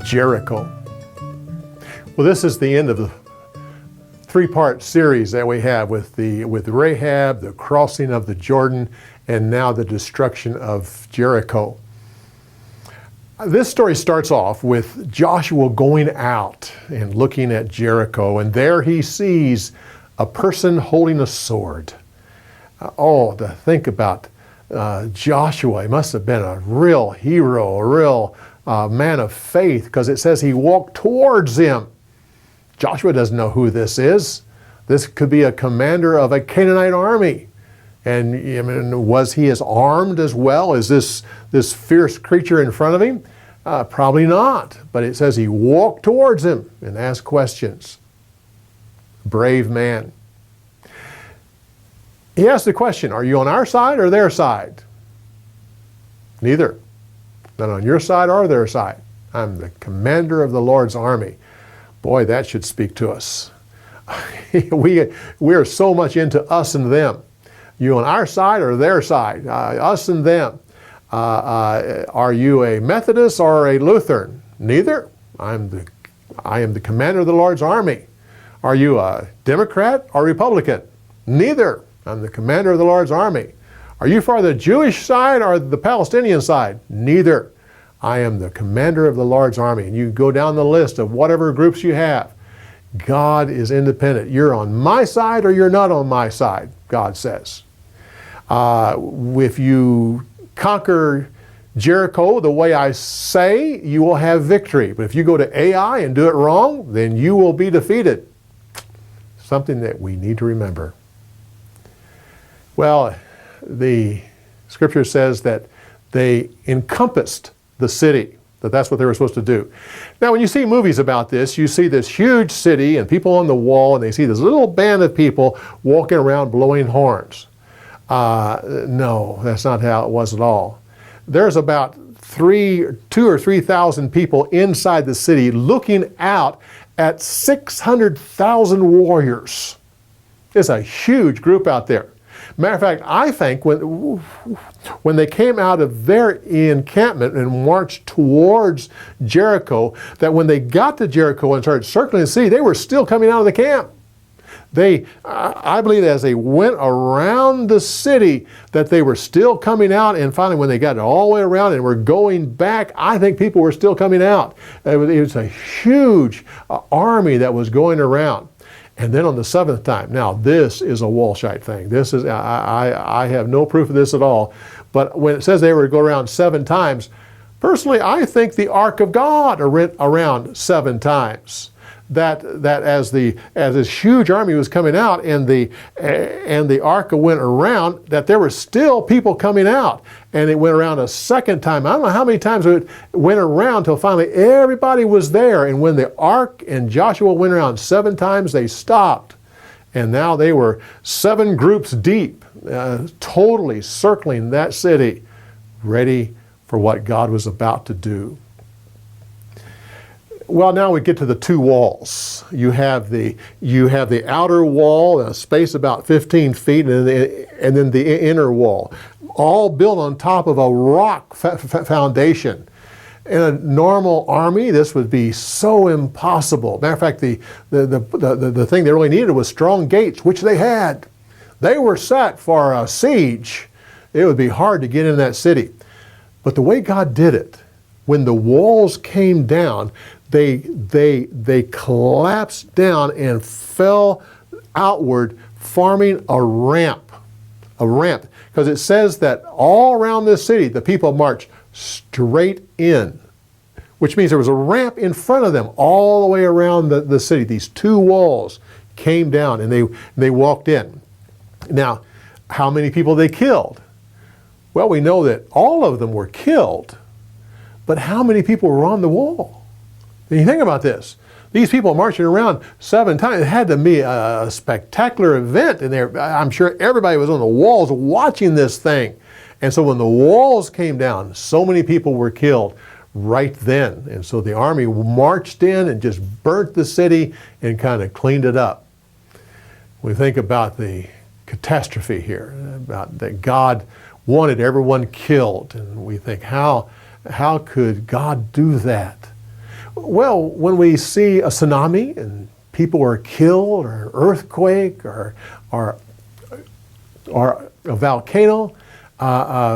Jericho. Well, this is the end of the three-part series that we have with Rahab, the crossing of the Jordan, and now the destruction of Jericho. This story starts off with Joshua going out and looking at Jericho, and there he sees a person holding a sword. To think about Joshua. He must have been a real hero, a real man of faith, because it says he walked towards him. Joshua doesn't know who this is. This could be a commander of a Canaanite army. And I mean, was he as armed as well as this fierce creature in front of him? Probably not. But it says he walked towards him and asked questions. Brave man. He asked the question, are you on our side or their side? Neither. Not on your side or their side. I'm the commander of the Lord's army. Boy, that should speak to us. we are so much into us and them. You on our side or their side? Us and them. Are you a Methodist or a Lutheran? Neither. I am the commander of the Lord's army. Are you a Democrat or Republican? Neither. I'm the commander of the Lord's army. Are you for the Jewish side or the Palestinian side? Neither. I am the commander of the Lord's army. And you go down the list of whatever groups you have. God is independent. You're on my side or you're not on my side, God says. If you conquer Jericho the way I say, you will have victory. But if you go to Ai and do it wrong, then you will be defeated. Something that we need to remember. Well, the scripture says that they encompassed the city, that's what they were supposed to do. Now, when you see movies about this, you see this huge city and people on the wall, and they see this little band of people walking around blowing horns. No, that's not how it was at all. There's about 2,000 or 3,000 people inside the city looking out at 600,000 warriors. It's a huge group out there. Matter of fact, I think when they came out of their encampment and marched towards Jericho, that when they got to Jericho and started circling the city, they were still coming out of the camp. I believe that as they went around the city, that they were still coming out, and finally when they got all the way around and were going back, I think people were still coming out. It was a huge army that was going around. And then on the seventh time, now this is a Walshite thing. This is, I have no proof of this at all, but when it says they were to go around 7 times, personally I think the Ark of God went around 7 times. That as this huge army was coming out and the Ark went around, that there were still people coming out. And it went around a second time. I don't know how many times it went around until finally everybody was there. And when the Ark and Joshua went around 7 times, they stopped. And now they were 7 groups deep, totally circling that city, ready for what God was about to do. Well, now we get to the 2 walls. You have the outer wall, a space about 15 feet, and then the inner wall, all built on top of a rock foundation. In a normal army, this would be so impossible. Matter of fact, the thing they really needed was strong gates, which they had. They were set for a siege. It would be hard to get in that city. But the way God did it, when the walls came down, they collapsed down and fell outward, forming a ramp. Because it says that all around this city, the people marched straight in, which means there was a ramp in front of them all the way around the city. These 2 walls came down and they walked in. Now, how many people they killed? Well, we know that all of them were killed, but how many people were on the wall? And you think about this. These people marching around 7 times, it had to be a spectacular event in there. I'm sure everybody was on the walls watching this thing. And so when the walls came down, so many people were killed. right then. And so the army marched in and just burnt the city and kind of cleaned it up. We think about the catastrophe here, about that God wanted everyone killed. And we think, how could God do that? Well, when we see a tsunami and people are killed, or an earthquake, or a volcano,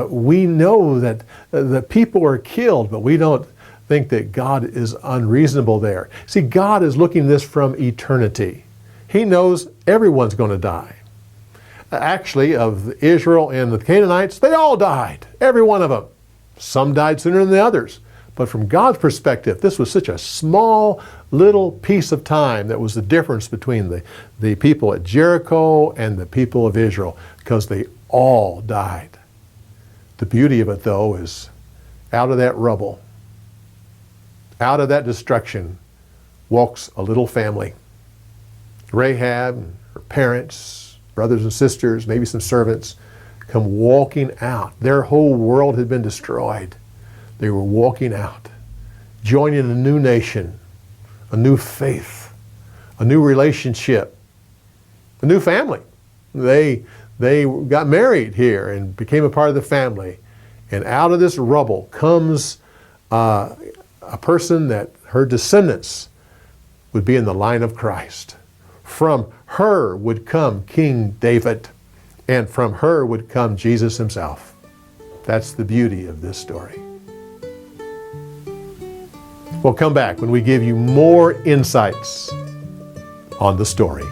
we know that the people are killed, but we don't think that God is unreasonable there. See, God is looking at this from eternity. He knows everyone's going to die. Actually, of Israel and the Canaanites, they all died, every one of them. Some died sooner than the others. But from God's perspective, this was such a small little piece of time that was the difference between the people at Jericho and the people of Israel, because they all died. The beauty of it, though, is out of that rubble, out of that destruction, walks a little family. Rahab and her parents, brothers and sisters, maybe some servants, come walking out. Their whole world had been destroyed. They were walking out, joining a new nation, a new faith, a new relationship, a new family. They got married here and became a part of the family. And out of this rubble comes a person that her descendants would be in the line of Christ. From her would come King David, and from her would come Jesus himself. That's the beauty of this story. We'll come back when we give you more insights on the story.